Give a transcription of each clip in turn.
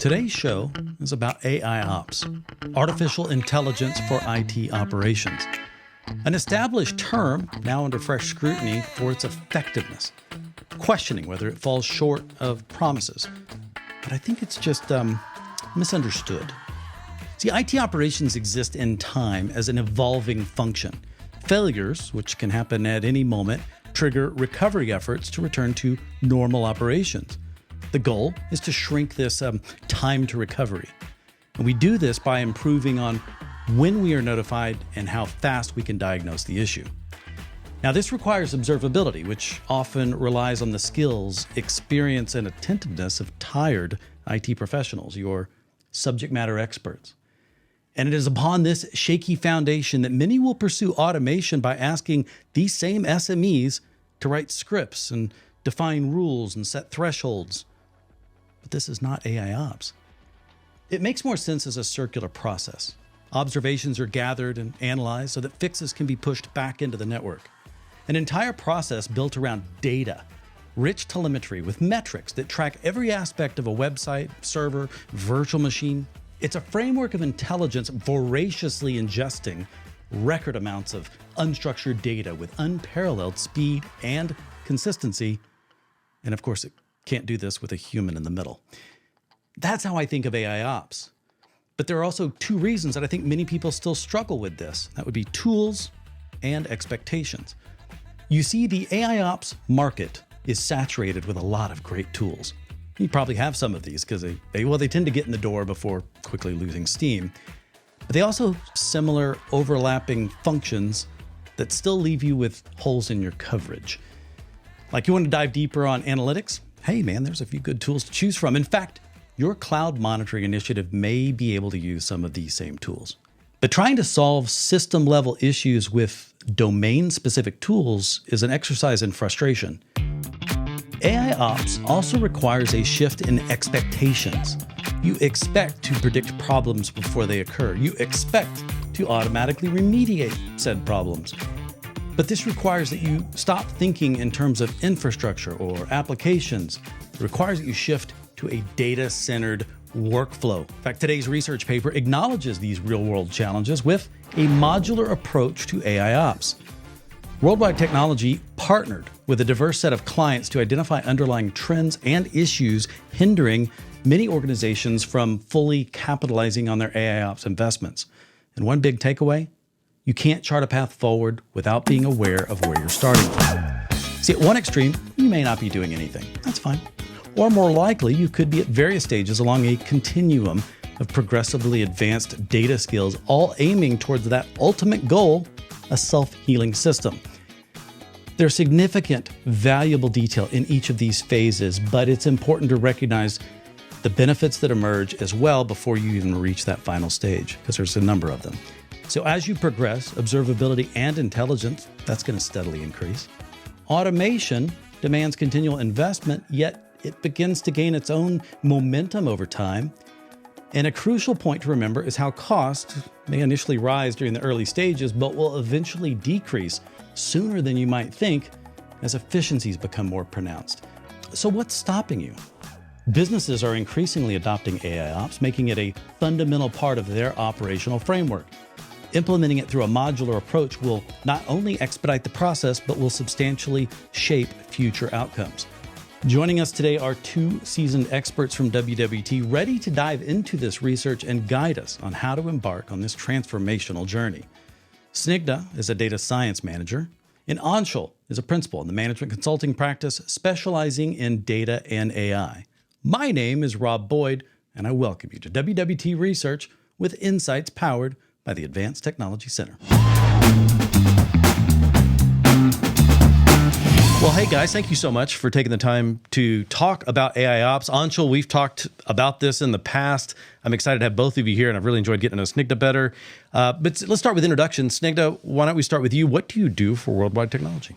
Today's show is about AIOps, artificial intelligence for IT operations, an established term now under fresh scrutiny for its effectiveness, questioning whether it falls short of promises. But I think it's just misunderstood. See, IT operations exist in time as an evolving function. Failures, which can happen at any moment, trigger recovery efforts to return to normal operations. The goal is to shrink this time to recovery. And we do this by improving on when we are notified and how fast we can diagnose the issue. Now, this requires observability, which often relies on the skills, experience, and attentiveness of tired IT professionals, your subject matter experts. And it is upon this shaky foundation that many will pursue automation by asking these same SMEs to write scripts and define rules and set thresholds. But this is not AIOps. It makes more sense as a circular process. Observations are gathered and analyzed so that fixes can be pushed back into the network. An entire process built around data, rich telemetry with metrics that track every aspect of a website, server, virtual machine. It's a framework of intelligence voraciously ingesting record amounts of unstructured data with unparalleled speed and consistency. And of course, it can't do this with a human in the middle. That's how I think of AIOps. But there are also two reasons that I think many people still struggle with this. That would be tools and expectations. You see, the AIOps market is saturated with a lot of great tools. You probably have some of these because they tend to get in the door before quickly losing steam. But they also have similar overlapping functions that still leave you with holes in your coverage. Like you want to dive deeper on analytics? Hey man, there's a few good tools to choose from. In fact, your cloud monitoring initiative may be able to use some of these same tools. But trying to solve system-level issues with domain-specific tools is an exercise in frustration. AIOps also requires a shift in expectations. You expect to predict problems before they occur. You expect to automatically remediate said problems. But this requires that you stop thinking in terms of infrastructure or applications. It requires that you shift to a data-centered workflow. In fact, today's research paper acknowledges these real-world challenges with a modular approach to AIOps. Worldwide Technology partnered with a diverse set of clients to identify underlying trends and issues hindering many organizations from fully capitalizing on their AIOps investments. And one big takeaway, you can't chart a path forward without being aware of where you're starting from. See, at one extreme, you may not be doing anything. That's fine. Or more likely, you could be at various stages along a continuum of progressively advanced data skills, all aiming towards that ultimate goal, a self-healing system. There's significant, valuable detail in each of these phases, but it's important to recognize the benefits that emerge as well before you even reach that final stage, because there's a number of them. So as you progress, observability and intelligence, that's going to steadily increase. Automation demands continual investment, yet it begins to gain its own momentum over time. And a crucial point to remember is how cost may initially rise during the early stages, but will eventually decrease sooner than you might think as efficiencies become more pronounced. So what's stopping you? Businesses are increasingly adopting AIOps, making it a fundamental part of their operational framework. Implementing it through a modular approach will not only expedite the process, but will substantially shape future outcomes. Joining us today are two seasoned experts from WWT ready to dive into this research and guide us on how to embark on this transformational journey. Snigdha is a data science manager, and Anshul is a principal in the management consulting practice specializing in data and AI. My name is Rob Boyd, and I welcome you to WWT Research with insights powered by the Advanced Technology Center. Well, hey guys, thank you so much for taking the time to talk about AIOps. Anshul, we've talked about this in the past. I'm excited to have both of you here, and I've really enjoyed getting to know Snigdha better. But let's start with introductions. Snigdha, why don't we start with you? What do you do for Worldwide Technology?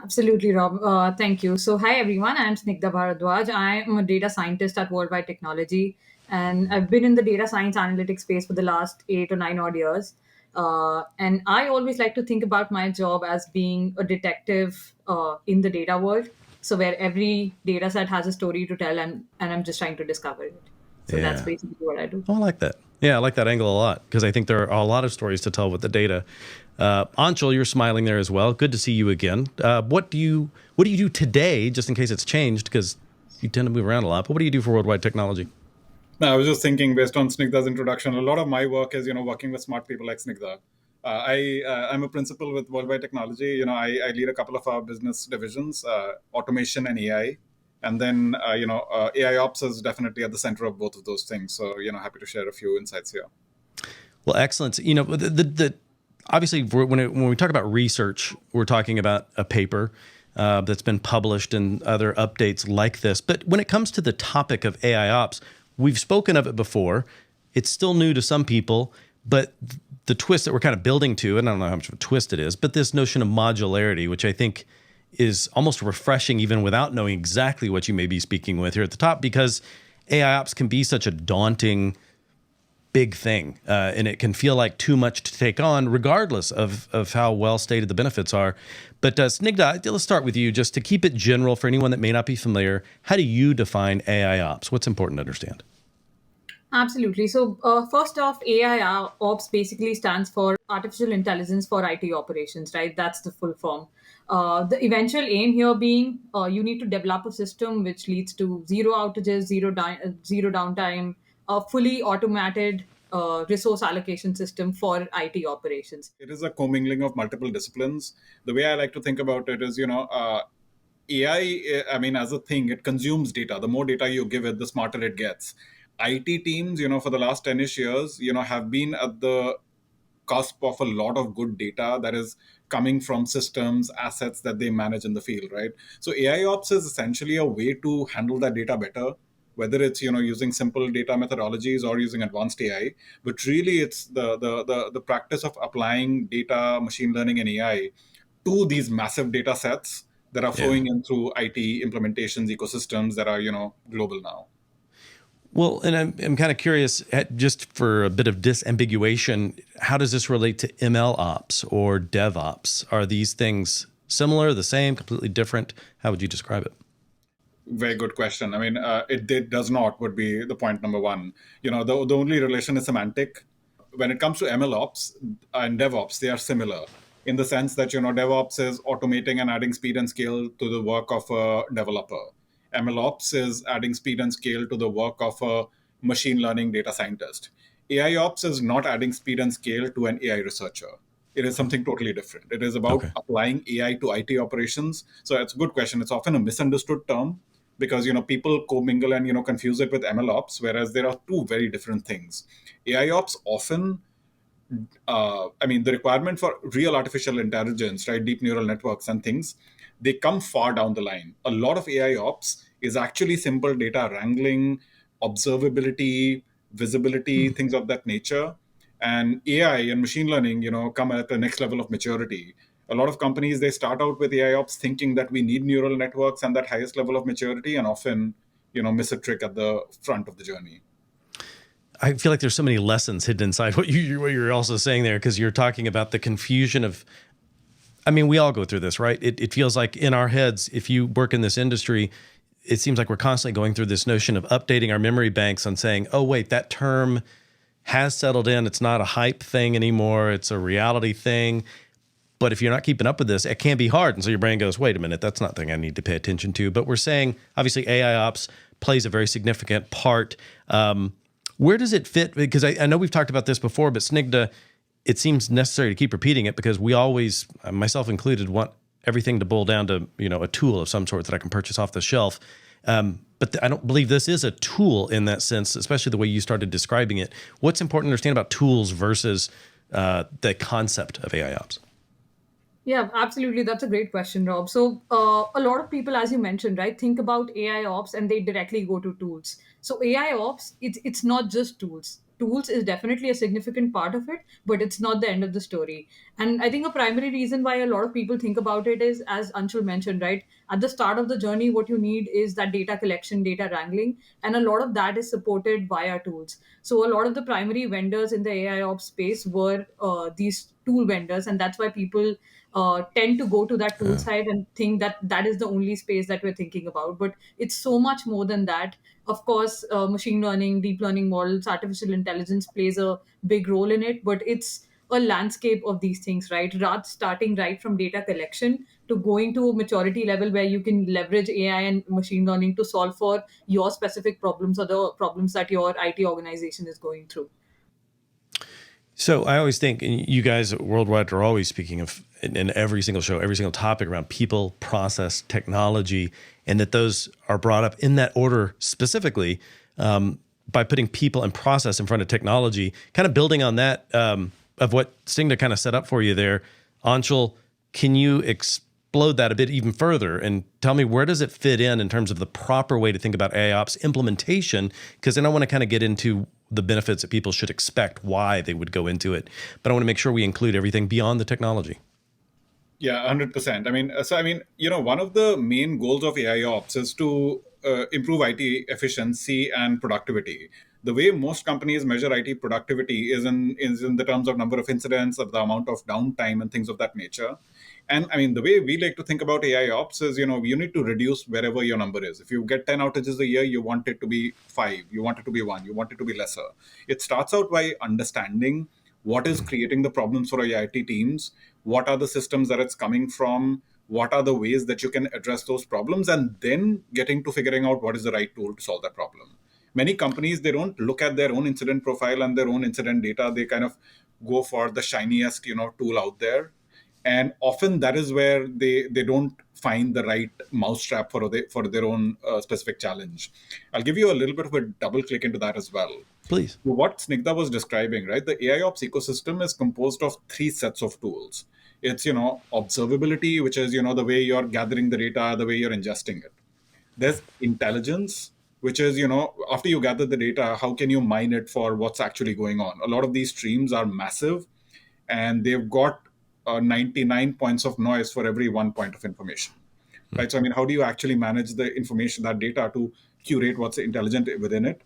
Absolutely, Rob. Thank you. So, hi everyone. I'm Snigdha Bhardwaj. I'm a data scientist at Worldwide Technology, and I've been in the data science analytics space for the last 8 or 9 odd years. And I always like to think about my job as being a detective in the data world. So where every data set has a story to tell, and I'm just trying to discover it. So that's Yeah. basically what I do. Oh, I like that. Yeah, I like that angle a lot because I think there are a lot of stories to tell with the data. Anshul, you're smiling there as well. Good to see you again. What do you do today, just in case it's changed, because you tend to move around a lot, but what do you do for Worldwide Technology? No, I was just thinking based on Snigdha's introduction, a lot of my work is, working with smart people like Snigdha. I'm a principal with Worldwide Technology. I lead a couple of our business divisions, automation and AI. And then, AIOps is definitely at the center of both of those things. So, happy to share a few insights here. Well, excellent. Obviously, when we talk about research, we're talking about a paper that's been published and other updates like this. But when it comes to the topic of AI ops, we've spoken of it before. It's still new to some people, but the twist that we're kind of building to, and I don't know how much of a twist it is, but this notion of modularity, which I think is almost refreshing even without knowing exactly what you may be speaking with here at the top, because AI ops can be such a daunting big thing, and it can feel like too much to take on, regardless of how well stated the benefits are. But Snigdha, let's start with you, just to keep it general for anyone that may not be familiar. How do you define AI ops? What's important to understand? Absolutely. So, first off, AI Ops basically stands for Artificial Intelligence for IT Operations, right? That's the full form. The eventual aim here being you need to develop a system which leads to zero outages, zero downtime, a fully automated resource allocation system for IT operations. It is a commingling of multiple disciplines. The way I like to think about it is, AI, I mean, as a thing, it consumes data. The more data you give it, the smarter it gets. IT teams, for the last 10-ish years, have been at the cusp of a lot of good data that is coming from systems, assets that they manage in the field, right? So AI ops is essentially a way to handle that data better, whether it's using simple data methodologies or using advanced AI. But really, it's the practice of applying data, machine learning, and AI to these massive data sets that are Yeah. flowing in through IT implementations, ecosystems that are global now. Well, and I'm kind of curious, just for a bit of disambiguation, how does this relate to ML ops or DevOps? Are these things similar, the same, completely different? How would you describe it? Very good question. I mean, it does not would be the point number one. The only relation is semantic. When it comes to ML ops and DevOps, they are similar in the sense that, DevOps is automating and adding speed and scale to the work of a developer. ML ops is adding speed and scale to the work of a machine learning data scientist. AI ops is not adding speed and scale to an AI researcher. It is something totally different. It is about Okay. applying AI to IT operations. So it's a good question. It's often a misunderstood term because people commingle and confuse it with ML ops, whereas there are two very different things. AI ops often, the requirement for real artificial intelligence, right, deep neural networks and things, they come far down the line. A lot of AI ops is actually simple data wrangling, observability, visibility, things of that nature. And AI and machine learning, come at the next level of maturity. A lot of companies, they start out with AI ops thinking that we need neural networks and that highest level of maturity, and often, miss a trick at the front of the journey. I feel like there's so many lessons hidden inside what you're also saying there, because you're talking about the confusion of, I mean, we all go through this, right? It feels like in our heads, if you work in this industry, it seems like we're constantly going through this notion of updating our memory banks on saying, oh, wait, that term has settled in. It's not a hype thing anymore. It's a reality thing. But if you're not keeping up with this, it can be hard. And so your brain goes, wait a minute, that's not the thing I need to pay attention to. But we're saying, obviously, AI ops plays a very significant part. Where does it fit? Because I know we've talked about this before, but Snigdha, it seems necessary to keep repeating it because we always, myself included, want everything to boil down to a tool of some sort that I can purchase off the shelf. But I don't believe this is a tool in that sense, especially the way you started describing it. What's important to understand about tools versus the concept of AI ops? Yeah, absolutely. That's a great question, Rob. So, a lot of people, as you mentioned, right, think about AI ops and they directly go to tools. So, AI ops, it's not just tools. Tools is definitely a significant part of it, but it's not the end of the story. And I think a primary reason why a lot of people think about it is, as Anshul mentioned, right, at the start of the journey, what you need is that data collection, data wrangling, and a lot of that is supported via tools. So, a lot of the primary vendors in the AI ops space were these tool vendors, and that's why people tend to go to that tool side and think that that is the only space that we're thinking about. But it's so much more than that. Of course, machine learning, deep learning models, artificial intelligence plays a big role in it, but it's a landscape of these things, right? Rather starting right from data collection to going to a maturity level where you can leverage AI and machine learning to solve for your specific problems or the problems that your IT organization is going through. So I always think, and you guys worldwide are always speaking of in every single show, every single topic around people, process, technology, and that those are brought up in that order specifically by putting people and process in front of technology, kind of building on that of what Snigdha kind of set up for you there. Anshul, can you explode that a bit even further and tell me where does it fit in terms of the proper way to think about AIOps implementation? Because then I want to kind of get into the benefits that people should expect, why they would go into it. But I want to make sure we include everything beyond the technology. Yeah, 100%. One of the main goals of AIOps is to improve IT efficiency and productivity. The way most companies measure IT productivity is in the terms of number of incidents, of the amount of downtime, and things of that nature. And I mean, the way we like to think about AIOps is, you need to reduce wherever your number is. If you get 10 outages a year, you want it to be 5, you want it to be 1, you want it to be lesser. It starts out by understanding what is creating the problems for your IT teams, what are the systems that it's coming from, what are the ways that you can address those problems, and then getting to figuring out what is the right tool to solve that problem. Many companies, they don't look at their own incident profile and their own incident data. They kind of go for the shiniest, tool out there. And often that is where they don't find the right mousetrap for their own specific challenge. I'll give you a little bit of a double click into that as well. Please. What Snigdha was describing, right? The AIOps ecosystem is composed of 3 sets of tools. It's, observability, which is, the way you're gathering the data, the way you're ingesting it. There's intelligence, which is, after you gather the data, how can you mine it for what's actually going on? A lot of these streams are massive and they've got 99 points of noise for every 1 point of information, right? So, how do you actually manage the information, that data, to curate what's intelligent within it?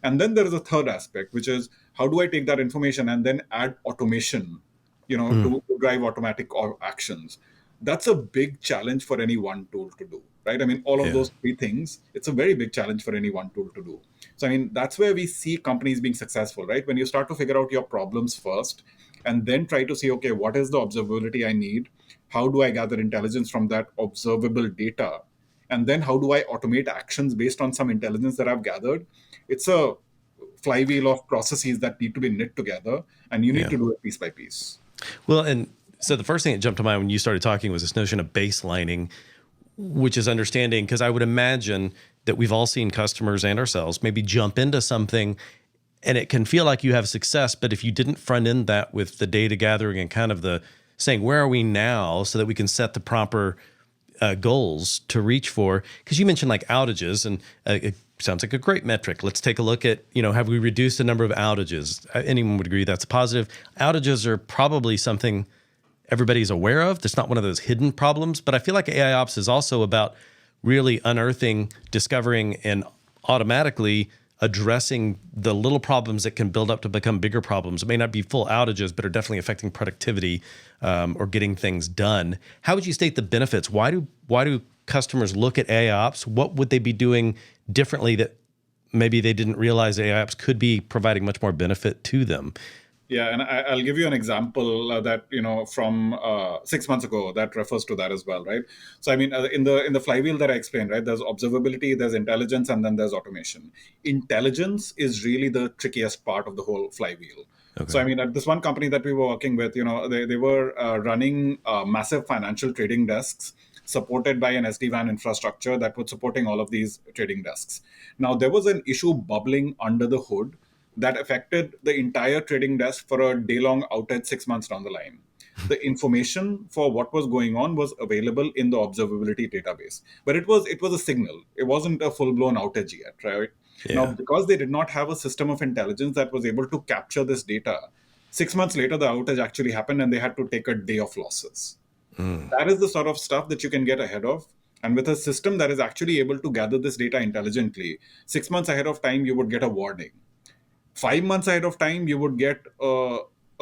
And then there is a third aspect, which is how do I take that information and then add automation, to drive automatic actions? That's a big challenge for any one tool to do, right? All of those 3 things, it's a very big challenge for any one tool to do. So, that's where we see companies being successful, right? When you start to figure out your problems first and then try to see, okay, what is the observability I need? How do I gather intelligence from that observable data? And then how do I automate actions based on some intelligence that I've gathered? It's a flywheel of processes that need to be knit together, and you need to do it piece by piece. Well, and so the first thing that jumped to mind when you started talking was this notion of baselining, which is understanding, because I would imagine that we've all seen customers and ourselves maybe jump into something and it can feel like you have success, but if you didn't front end that with the data gathering and kind of the saying, where are we now, so that we can set the proper goals to reach for, because you mentioned like outages, and it sounds like a great metric. Let's take a look at, have we reduced the number of outages? Anyone would agree that's positive. Outages are probably something everybody's aware of. That's not one of those hidden problems, but I feel like AIOps is also about really unearthing, discovering, and automatically addressing the little problems that can build up to become bigger problems. It may not be full outages, but are definitely affecting productivity or getting things done. How would you state the benefits? Why do customers look at AIOps? What would they be doing differently that maybe they didn't realize AIOps could be providing much more benefit to them? Yeah, and I'll give you an example that from 6 months ago that refers to that as well, right? So in the flywheel that I explained, right, there's observability, there's intelligence, and then there's automation. Intelligence is really the trickiest part of the whole flywheel. Okay. So at this one company that we were working with, they were running massive financial trading desks supported by an SD-WAN infrastructure that was supporting all of these trading desks. Now there was an issue bubbling under the hood that affected the entire trading desk for a day-long outage 6 months down the line. The information for what was going on was available in the observability database, but it was a signal. It wasn't a full-blown outage yet, right? Yeah. Now, because they did not have a system of intelligence that was able to capture this data, 6 months later, the outage actually happened and they had to take a day of losses. That is the sort of stuff that you can get ahead of. And with a system that is actually able to gather this data intelligently, 6 months ahead of time, you would get a warning. 5 months ahead of time, you would get a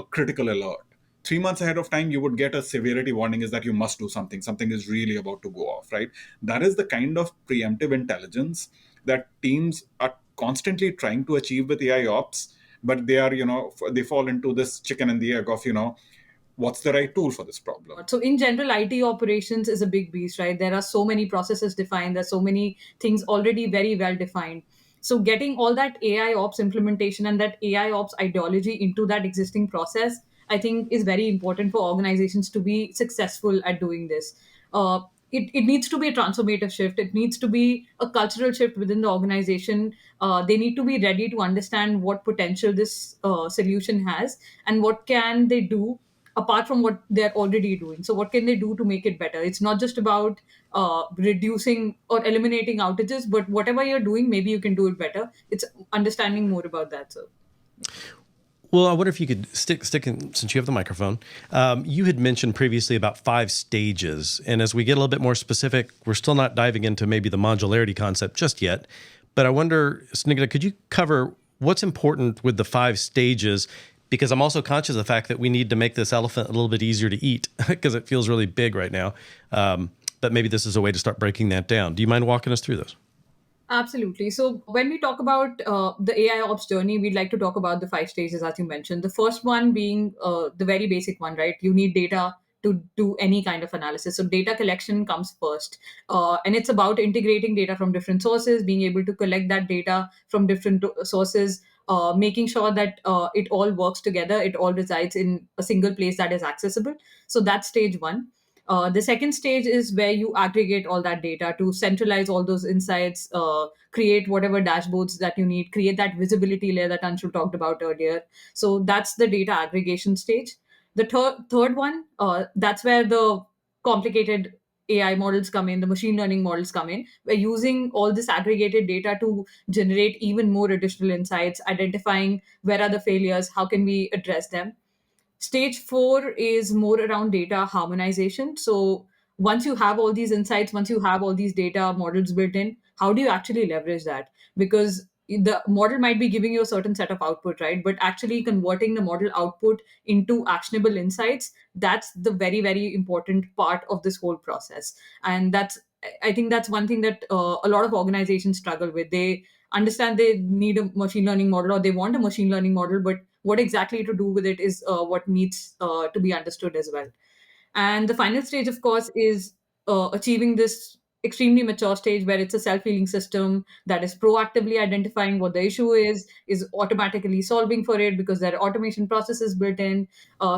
critical alert. 3 months ahead of time, you would get a severity warning, is that you must do something. Something is really about to go off, right? That is the kind of preemptive intelligence that teams are constantly trying to achieve with AI ops, but they are, they fall into this chicken and the egg of, what's the right tool for this problem? So in general, IT operations is a big beast, right? There are so many processes defined. There's so many things already very well defined. So getting all that AI ops implementation and that AI ops ideology into that existing process, I think is very important for organizations to be successful at doing this. It needs to be a transformative shift. It needs to be a cultural shift within the organization. They need to be ready to understand what potential this solution has and what can they do apart from what they're already doing. So what can they do to make it better? It's not just about reducing or eliminating outages, but whatever you're doing, maybe you can do it better. It's understanding more about that. So Well, I wonder if you could stick in, since you have the microphone. You had mentioned previously about 5 stages. And as we get a little bit more specific, we're still not diving into maybe the modularity concept just yet. But I wonder, Snigdha, could you cover what's important with the 5 stages? Because I'm also conscious of the fact that we need to make this elephant a little bit easier to eat because it feels really big right now. But maybe this is a way to start breaking that down. Do you mind walking us through those? absolutely. So when we talk about the AI ops journey, we'd like to talk about the 5 stages, as you mentioned. The first one being the very basic one, right? You need data to do any kind of analysis. So data collection comes first. And it's about integrating data from different sources, being able to collect that data from different sources, making sure that it all works together, it all resides in a single place that is accessible. So that's stage one. The second stage is where you aggregate all that data to centralize all those insights, create whatever dashboards that you need, create that visibility layer that Anshul talked about earlier. So that's the data aggregation stage. The third one, that's where the complicated AI models come in, the machine learning models come in. We're using all this aggregated data to generate even more additional insights, identifying where are the failures, how can we address them. Stage four is more around data harmonization. So once you have all these insights, once you have all these data models built in, how do you actually leverage that? Because the model might be giving you a certain set of output, right? But actually converting the model output into actionable insights, that's the very, very important part of this whole process. And I think that's one thing that a lot of organizations struggle with. They understand they need a machine learning model or they want a machine learning model, but what exactly to do with it is what needs to be understood as well. And the final stage, of course, is achieving this extremely mature stage where it's a self-healing system that is proactively identifying what the issue is automatically solving for it because there are automation processes built in.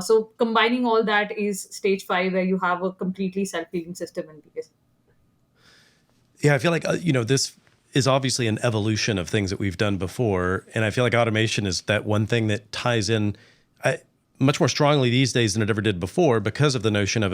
So combining all that is stage 5, where you have a completely self-healing system in place. Yeah, I feel like, this is obviously an evolution of things that we've done before. And I feel like automation is that one thing that ties in much more strongly these days than it ever did before because of the notion of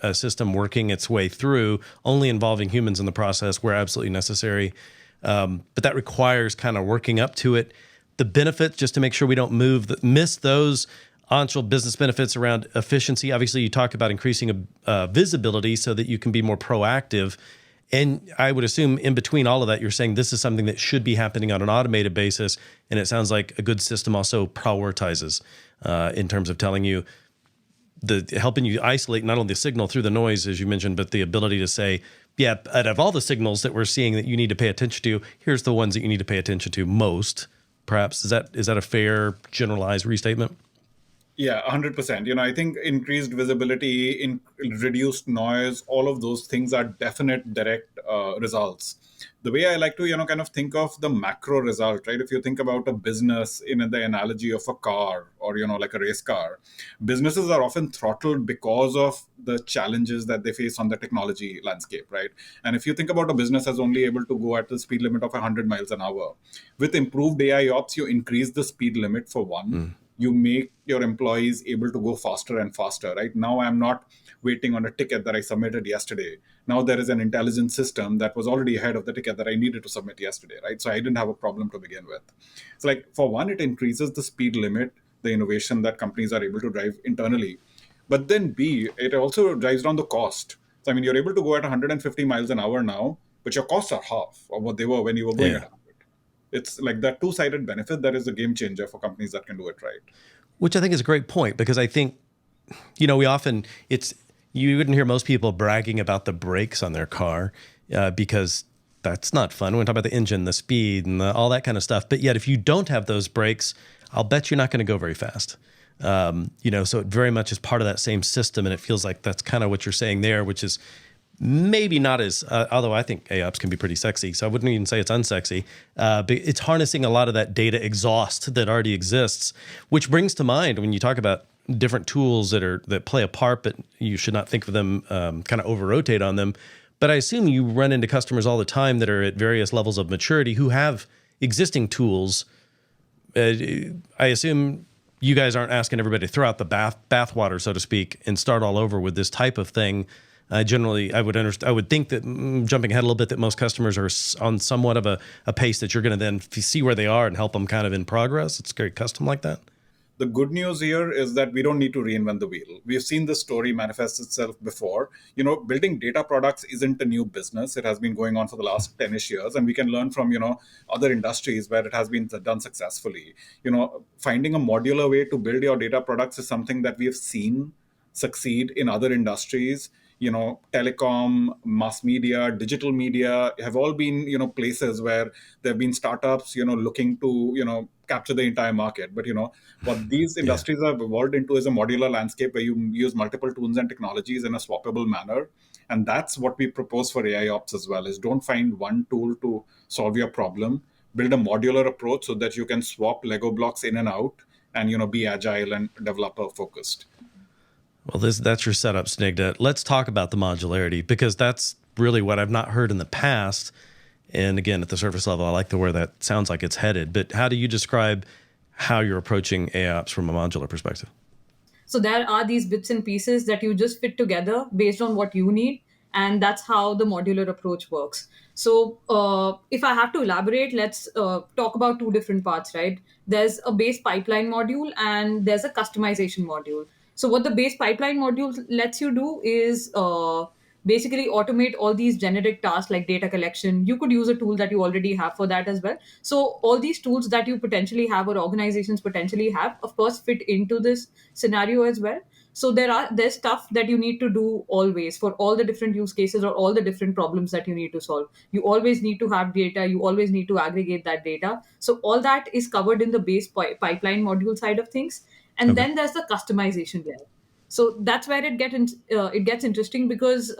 a system working its way through, only involving humans in the process where absolutely necessary. But that requires kind of working up to it. The benefits, just to make sure we don't miss those Anshul business benefits around efficiency. Obviously, you talk about increasing visibility so that you can be more proactive. And I would assume in between all of that, you're saying this is something that should be happening on an automated basis. And it sounds like a good system also prioritizes in terms of telling you, helping you isolate not only the signal through the noise, as you mentioned, but the ability to say, yeah, out of all the signals that we're seeing that you need to pay attention to, here's the ones that you need to pay attention to most. Perhaps, is that a fair generalized restatement? Yeah, 100%. I think increased visibility, reduced noise, all of those things are definite direct results. The way I like to, kind of think of the macro result, right? If you think about a business in the analogy of a car or, like a race car, businesses are often throttled because of the challenges that they face on the technology landscape, right? And if you think about a business as only able to go at the speed limit of 100 miles an hour, with improved AI ops, you increase the speed limit for one. You make your employees able to go faster and faster, right? Now I'm not waiting on a ticket that I submitted yesterday. Now there is an intelligent system that was already ahead of the ticket that I needed to submit yesterday, right? So I didn't have a problem to begin with. So like for one, it increases the speed limit, the innovation that companies are able to drive internally. But then B, it also drives down the cost. So I mean, you're able to go at 150 miles an hour now, but your costs are half of what they were when you were going at 100. It's like that two-sided benefit that is a game changer for companies that can do it right. Which I think is a great point, because I think, we often, you wouldn't hear most people bragging about the brakes on their car because that's not fun. We want to talk about the engine, the speed, and all that kind of stuff. But yet, if you don't have those brakes, I'll bet you're not going to go very fast. So it very much is part of that same system. And it feels like that's kind of what you're saying there, which is maybe not as, although I think AIOps can be pretty sexy. So I wouldn't even say it's unsexy. But it's harnessing a lot of that data exhaust that already exists, which brings to mind when you talk about different tools that play a part, but you should not think of them, kind of over-rotate on them. But I assume you run into customers all the time that are at various levels of maturity who have existing tools. I assume you guys aren't asking everybody to throw out the bathwater, so to speak, and start all over with this type of thing. Generally, I would think that, jumping ahead a little bit, that most customers are on somewhat of a pace that you're going to then see where they are and help them kind of in progress. It's very custom like that. The good news here is that we don't need to reinvent the wheel. We've seen this story manifest itself before. Building data products isn't a new business. It has been going on for the last 10-ish years, and we can learn from, other industries where it has been done successfully. Finding a modular way to build your data products is something that we have seen succeed in other industries. Telecom, mass media, digital media have all been, places where there have been startups, looking to, capture the entire market. But, what these industries have evolved into is a modular landscape where you use multiple tools and technologies in a swappable manner. And that's what we propose for AIOps as well, is don't find one tool to solve your problem. Build a modular approach so that you can swap Lego blocks in and out and, be agile and developer focused. Well, that's your setup, Snigdha. Let's talk about the modularity, because that's really what I've not heard in the past. And again, at the surface level, I like where that sounds like it's headed. But how do you describe how you're approaching AIOps from a modular perspective? So there are these bits and pieces that you just fit together based on what you need. And that's how the modular approach works. So if I have to elaborate, let's talk about two different parts, right? There's a base pipeline module and there's a customization module. So what the base pipeline module lets you do is basically automate all these generic tasks like data collection. You could use a tool that you already have for that as well. So all these tools that you potentially have or organizations potentially have, of course, fit into this scenario as well. So there's stuff that you need to do always for all the different use cases or all the different problems that you need to solve. You always need to have data. You always need to aggregate that data. So all that is covered in the base pipeline module side of things. And then there's the customization layer. So that's where it gets interesting, because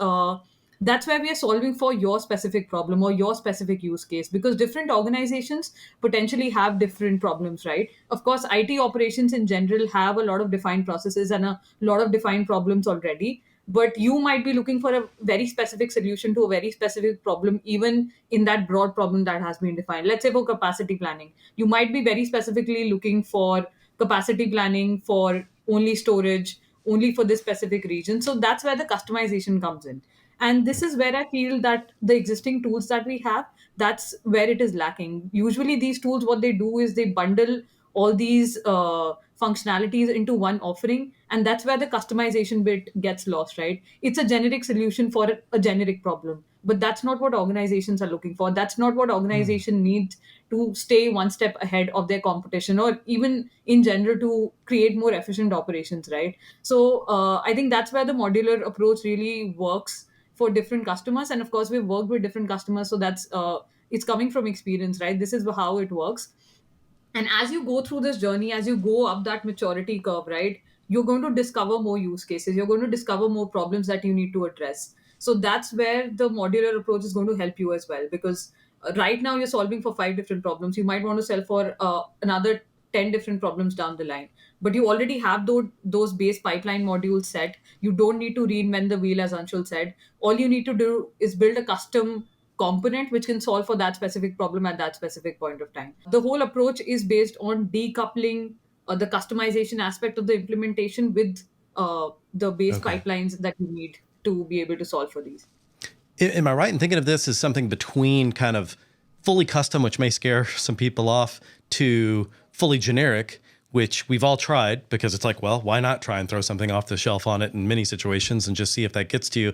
that's where we are solving for your specific problem or your specific use case, because different organizations potentially have different problems, right? Of course, IT operations in general have a lot of defined processes and a lot of defined problems already. But you might be looking for a very specific solution to a very specific problem, even in that broad problem that has been defined. Let's say for capacity planning, you might be very specifically looking for capacity planning for only storage, only for this specific region. So that's where the customization comes in. And this is where I feel that the existing tools that we have, that's where it is lacking. Usually these tools, what they do is they bundle all these functionalities into one offering, and that's where the customization bit gets lost, right? It's a generic solution for a generic problem, but that's not what organizations are looking for. That's not what organization needs to stay one step ahead of their competition, or even in general to create more efficient operations, right? So I think that's where the modular approach really works for different customers. And of course, we've worked with different customers, so that's it's coming from experience, right? This is how it works. And as you go through this journey, as you go up that maturity curve, right, you're going to discover more use cases. You're going to discover more problems that you need to address. So that's where the modular approach is going to help you as well. Because right now you're solving for 5 different problems. You might want to solve for another 10 different problems down the line. But you already have those base pipeline modules set. You don't need to reinvent the wheel, as Anshul said. All you need to do is build a custom component which can solve for that specific problem at that specific point of time. The whole approach is based on decoupling the customization aspect of the implementation with the base pipelines that you need to be able to solve for these. Am I right in thinking of this as something between kind of fully custom, which may scare some people off, to fully generic, which we've all tried, because it's like, well, why not try and throw something off the shelf on it in many situations and just see if that gets to you?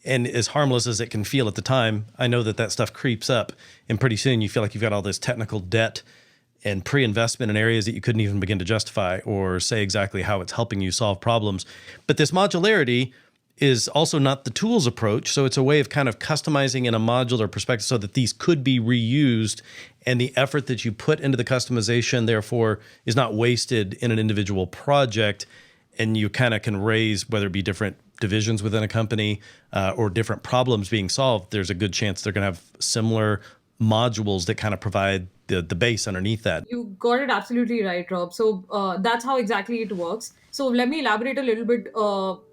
And as harmless as it can feel at the time, I know that stuff creeps up, and pretty soon you feel like you've got all this technical debt and pre-investment in areas that you couldn't even begin to justify or say exactly how it's helping you solve problems. But this modularity is also not the tools approach. So it's a way of kind of customizing in a modular perspective so that these could be reused, and the effort that you put into the customization, therefore, is not wasted in an individual project. And you kind of can raise, whether it be different divisions within a company or different problems being solved, there's a good chance they're going to have similar modules that kind of provide the base underneath that. You got it absolutely right, Rob. So that's how exactly it works. So let me elaborate a little bit.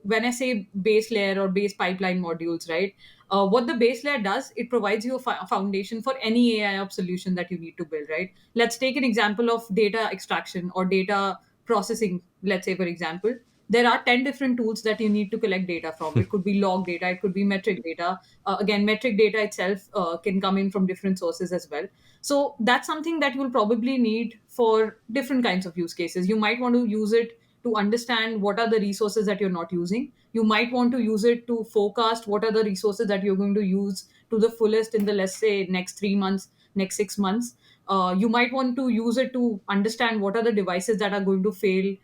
When I say base layer or base pipeline modules, right? What the base layer does, it provides you a foundation for any AIOps solution that you need to build, right? Let's take an example of data extraction or data processing. Let's say, for example, there are 10 different tools that you need to collect data from. It could be log data, it could be metric data. Again, metric data itself can come in from different sources as well. So that's something that you'll probably need for different kinds of use cases. You might want to use it to understand what are the resources that you're not using. You might want to use it to forecast what are the resources that you're going to use to the fullest in the, let's say, next 3 months, next 6 months. You might want to use it to understand what are the devices that are going to fail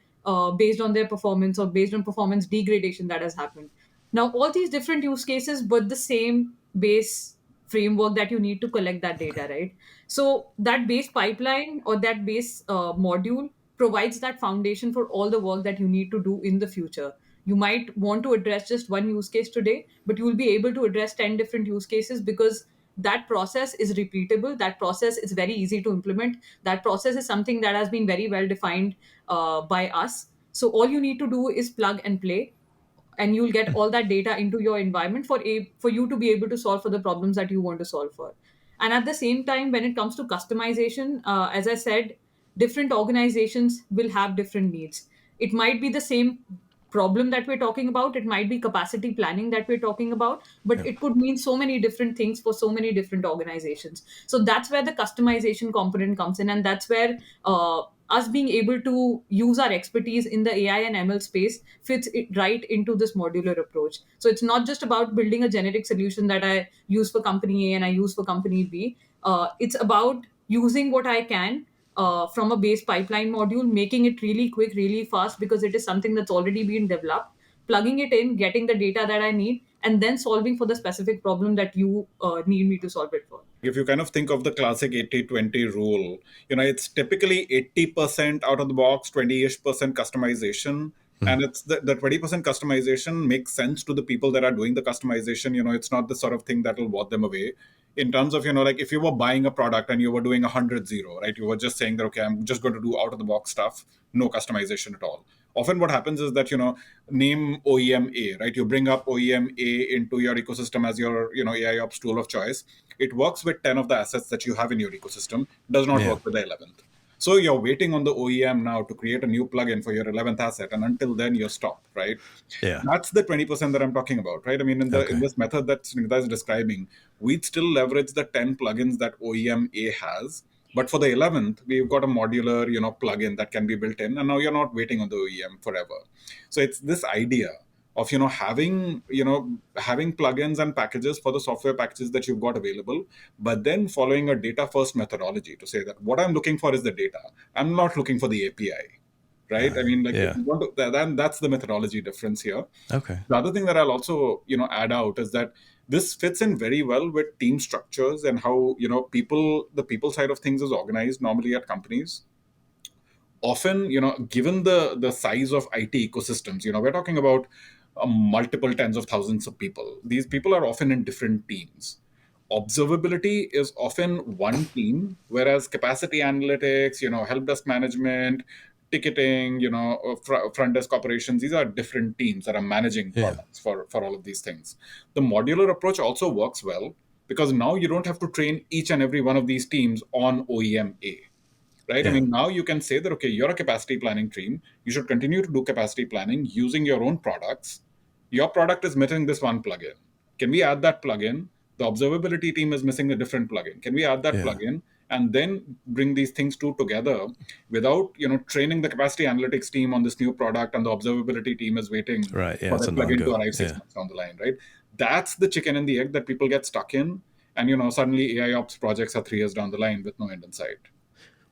based on their performance or based on performance degradation that has happened. Now, all these different use cases, but the same base framework that you need to collect that data, right? So that base pipeline or that base module provides that foundation for all the work that you need to do in the future. You might want to address just one use case today, but you will be able to address 10 different use cases because that process is repeatable. That process is very easy to implement. That process is something that has been very well defined by us. So all you need to do is plug and play, and you'll get all that data into your environment for you to be able to solve for the problems that you want to solve for. And at the same time, when it comes to customization, as I said, different organizations will have different needs. It might be the same problem that we're talking about, it might be capacity planning that we're talking about, but it could mean so many different things for so many different organizations. So that's where the customization component comes in, and that's where us being able to use our expertise in the AI and ML space fits it right into this modular approach. So it's not just about building a generic solution that I use for company A and I use for company B. It's about using what I can from a base pipeline module, making it really quick, really fast, because it is something that's already been developed, plugging it in, getting the data that I need, and then solving for the specific problem that you need me to solve it for. If you kind of think of the classic 80-20 rule, it's typically 80% out of the box, 20-ish% customization. And it's the 20% customization makes sense to the people that are doing the customization. It's not the sort of thing that will ward them away. In terms of, like if you were buying a product and you were doing 100-0, right? You were just saying that, okay, I'm just going to do out of the box stuff, no customization at all. Often what happens is that, name OEM A, right? You bring up OEM A into your ecosystem as your, AIOps tool of choice. It works with 10 of the assets that you have in your ecosystem, does not work with the 11th. So you're waiting on the OEM now to create a new plugin for your 11th asset, and until then you're stopped, right? Yeah. That's the 20% that I'm talking about, right? I mean, in this method that Snigdha is describing, we'd still leverage the 10 plugins that OEM A has, but for the 11th, we've got a modular, plugin that can be built in, and now you're not waiting on the OEM forever. So it's this idea of having plugins and packages for the software packages that you've got available, but then following a data first methodology to say that what I'm looking for is the data. I'm not looking for the API, right? I mean, if you want to, then that's the methodology difference here. Okay. The other thing that I'll also add out is that this fits in very well with team structures and how the people side of things is organized normally at companies. Often, given the size of IT ecosystems, we're talking about multiple tens of thousands of people. These people are often in different teams. Observability is often one team, whereas capacity analytics, help desk management, ticketing, front desk operations, these are different teams that are managing products for all of these things. The modular approach also works well because now you don't have to train each and every one of these teams on OEM A. Right? I mean, now you can say that, okay, you're a capacity planning team. You should continue to do capacity planning using your own products. Your product is missing this one plugin. Can we add that plugin? The observability team is missing a different plugin. Can we add that plugin and then bring these things two together without, training the capacity analytics team on this new product and the observability team is waiting for that plugin to arrive 6 months down the line, right? That's the chicken and the egg that people get stuck in. And, suddenly AIOps projects are 3 years down the line with no end in sight.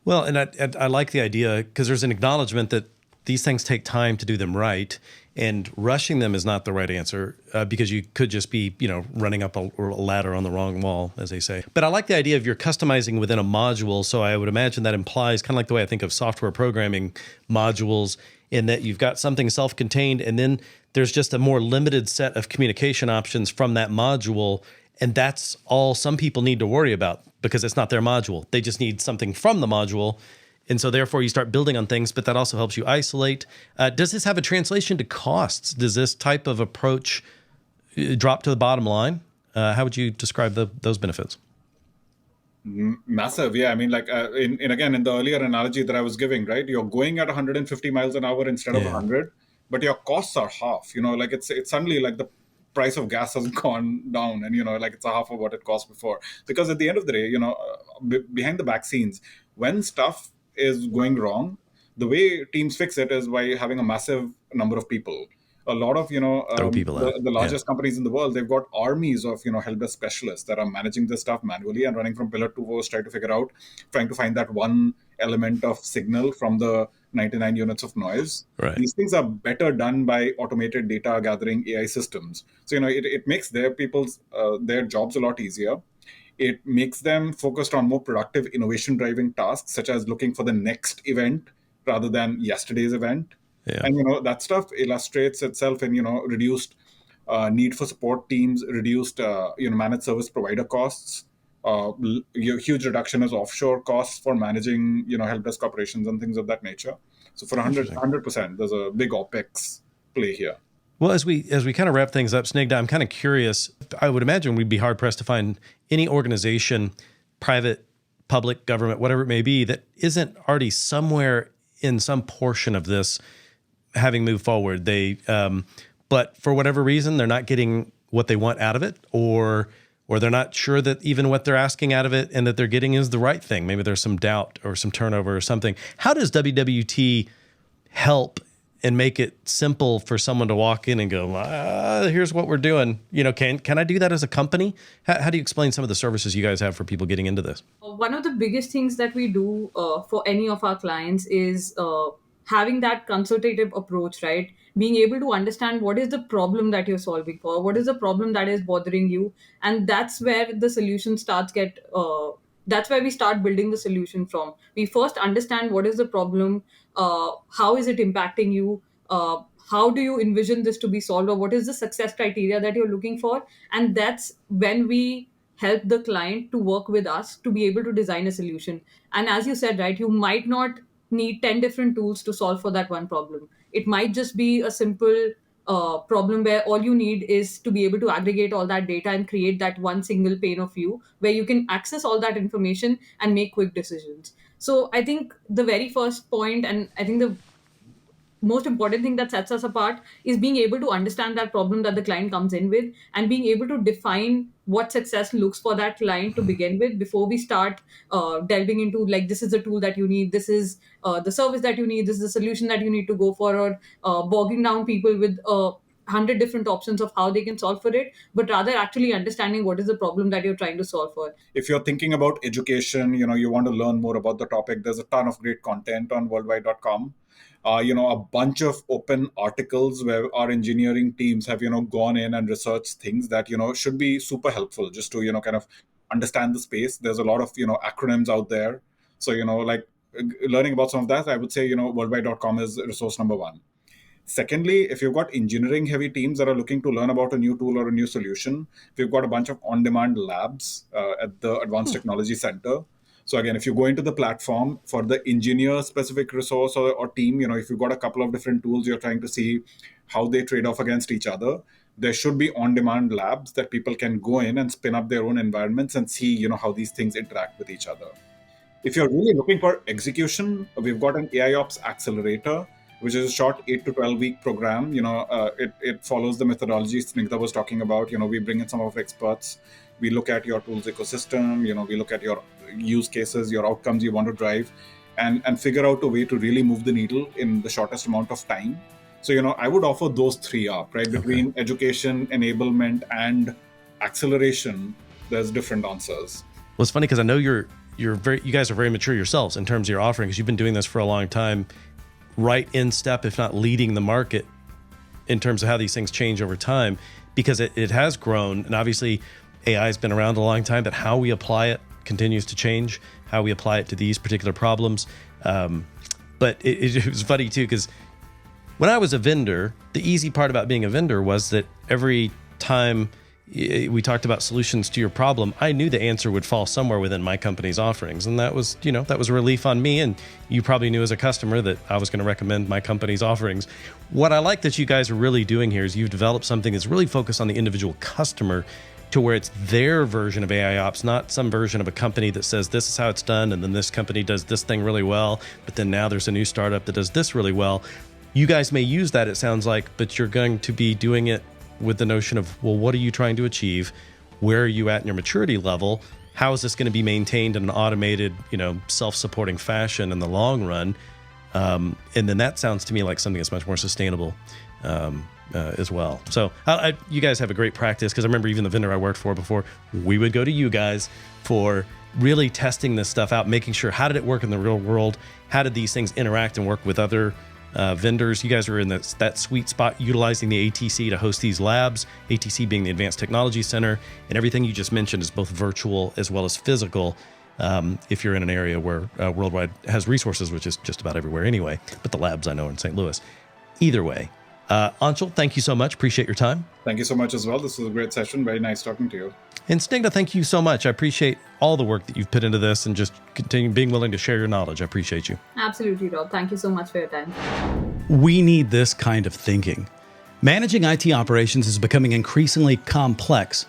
Well, and I like the idea because there's an acknowledgement that these things take time to do them right, and rushing them is not the right answer because you could just be, running up a ladder on the wrong wall, as they say. But I like the idea of you're customizing within a module. So I would imagine that implies kind of like the way I think of software programming modules, in that you've got something self-contained, and then there's just a more limited set of communication options from that module. And that's all some people need to worry about because it's not their module. They just need something from the module. And so therefore you start building on things, but that also helps you isolate. Does this have a translation to costs? Does this type of approach drop to the bottom line? How would you describe those benefits? Massive. Yeah. I mean, like in the earlier analogy that I was giving, right? You're going at 150 miles an hour instead of 100, but your costs are half, like it's suddenly like the price of gas has gone down and, like it's a half of what it cost before. Because at the end of the day, behind the back scenes, when stuff is going wrong, the way teams fix it is by having a massive number of people. A lot of the largest companies in the world, they've got armies of help desk specialists that are managing this stuff manually and running from pillar to post, trying to find that one element of signal from the 99 units of noise. Right. These things are better done by automated data gathering AI systems. So it makes their jobs a lot easier. It makes them focused on more productive innovation driving tasks, such as looking for the next event rather than yesterday's event. Yeah. And that stuff illustrates itself in reduced need for support teams, reduced managed service provider costs, huge reduction as offshore costs for managing help desk operations and things of that nature. So for 100%, there's a big OpEx play here. Well, as we kind of wrap things up, Snigdha, I'm kind of curious. I would imagine we'd be hard pressed to find any organization, private, public, government, whatever it may be, that isn't already somewhere in some portion of this having moved forward. But for whatever reason, they're not getting what they want out of it, or they're not sure that even what they're asking out of it and that they're getting is the right thing. Maybe there's some doubt or some turnover or something. How does WWT help and make it simple for someone to walk in and go, here's what we're doing? Can I do that as a company? How do you explain some of the services you guys have for people getting into this? One of the biggest things that we do for any of our clients is having that consultative approach, right? Being able to understand what is the problem that you're solving for, what is the problem that is bothering you. And that's where the solution that's where we start building the solution from. We first understand what is the problem, how is it impacting you, how do you envision this to be solved, or what is the success criteria that you're looking for. And that's when we help the client to work with us to be able to design a solution. And as you said, right, you might not need 10 different tools to solve for that one problem. It might just be a simple problem where all you need is to be able to aggregate all that data and create that one single pane of view where you can access all that information and make quick decisions. So I think the very first point, and I think the most important thing that sets us apart, is being able to understand that problem that the client comes in with and being able to define what success looks for that client to begin with before we start delving into like, this is the tool that you need, this is the service that you need, this is the solution that you need to go for, or bogging down people with 100 different options of how they can solve for it, but rather actually understanding what is the problem that you're trying to solve for. If you're thinking about education, you want to learn more about the topic, there's a ton of great content on worldwide.com. A bunch of open articles where our engineering teams have, gone in and researched things that, should be super helpful just to, kind of understand the space. There's a lot of, acronyms out there. So, like learning about some of that, I would say, worldwide.com is resource number one. Secondly, if you've got engineering heavy teams that are looking to learn about a new tool or a new solution, we've got a bunch of on-demand labs at the Advanced Technology Center. So again, if you go into the platform for the engineer-specific resource or team, if you've got a couple of different tools, you're trying to see how they trade off against each other, there should be on-demand labs that people can go in and spin up their own environments and see, how these things interact with each other. If you're really looking for execution, we've got an AIOps accelerator, which is a short 8 to 12 week program. It follows the methodology Snigdha was talking about. We bring in some of our experts. We look at your tools ecosystem. We look at your use cases, your outcomes you want to drive, and figure out a way to really move the needle in the shortest amount of time. So, I would offer those three up, right? Between education, enablement, and acceleration, there's different answers. Well, it's funny because I know you guys are very mature yourselves in terms of your offering, because you've been doing this for a long time. right in step, if not leading the market in terms of how these things change over time, because it has grown. And obviously AI has been around a long time, but how we apply it continues to change, how we apply it to these particular problems. But it was funny too, because when I was a vendor, the easy part about being a vendor was that every time we talked about solutions to your problem, I knew the answer would fall somewhere within my company's offerings. And that was, that was a relief on me. And you probably knew as a customer that I was going to recommend my company's offerings. What I like that you guys are really doing here is you've developed something that's really focused on the individual customer, to where it's their version of AIOps, not some version of a company that says this is how it's done, and then this company does this thing really well, but then now there's a new startup that does this really well. You guys may use that, it sounds like, but you're going to be doing it with the notion of, well, what are you trying to achieve? Where are you at in your maturity level? How is this going to be maintained in an automated, self-supporting fashion in the long run? And then that sounds to me like something that's much more sustainable as well. So you guys have a great practice, because I remember even the vendor I worked for before, we would go to you guys for really testing this stuff out, making sure, how did it work in the real world? How did these things interact and work with other vendors? You guys are in that sweet spot utilizing the ATC to host these labs, ATC being the Advanced Technology Center, and everything you just mentioned is both virtual as well as physical. If you're in an area where Worldwide has resources, which is just about everywhere anyway, but the labs I know are in St. Louis. Either way, Anshul, thank you so much. Appreciate your time. Thank you so much as well. This was a great session. Very nice talking to you. And Snigdha, thank you so much. I appreciate all the work that you've put into this and just continue being willing to share your knowledge. I appreciate you. Absolutely, Rob. Thank you so much for your time. We need this kind of thinking. Managing IT operations is becoming increasingly complex,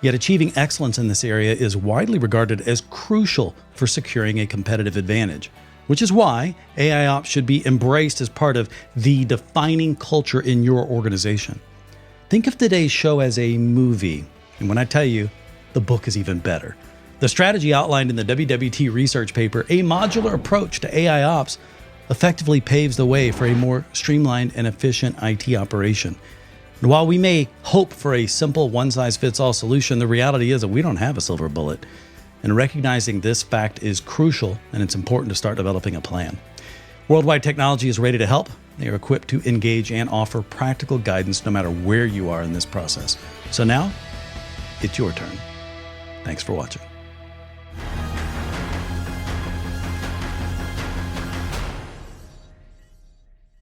yet achieving excellence in this area is widely regarded as crucial for securing a competitive advantage, which is why AIOps should be embraced as part of the defining culture in your organization. Think of today's show as a movie, and when I tell you, the book is even better. The strategy outlined in the WWT Research paper, a modular approach to AIOps, effectively paves the way for a more streamlined and efficient IT operation. And while we may hope for a simple one-size-fits-all solution, the reality is that we don't have a silver bullet. And recognizing this fact is crucial, and it's important to start developing a plan. Worldwide Technology is ready to help. They are equipped to engage and offer practical guidance no matter where you are in this process. So now, it's your turn. Thanks for watching.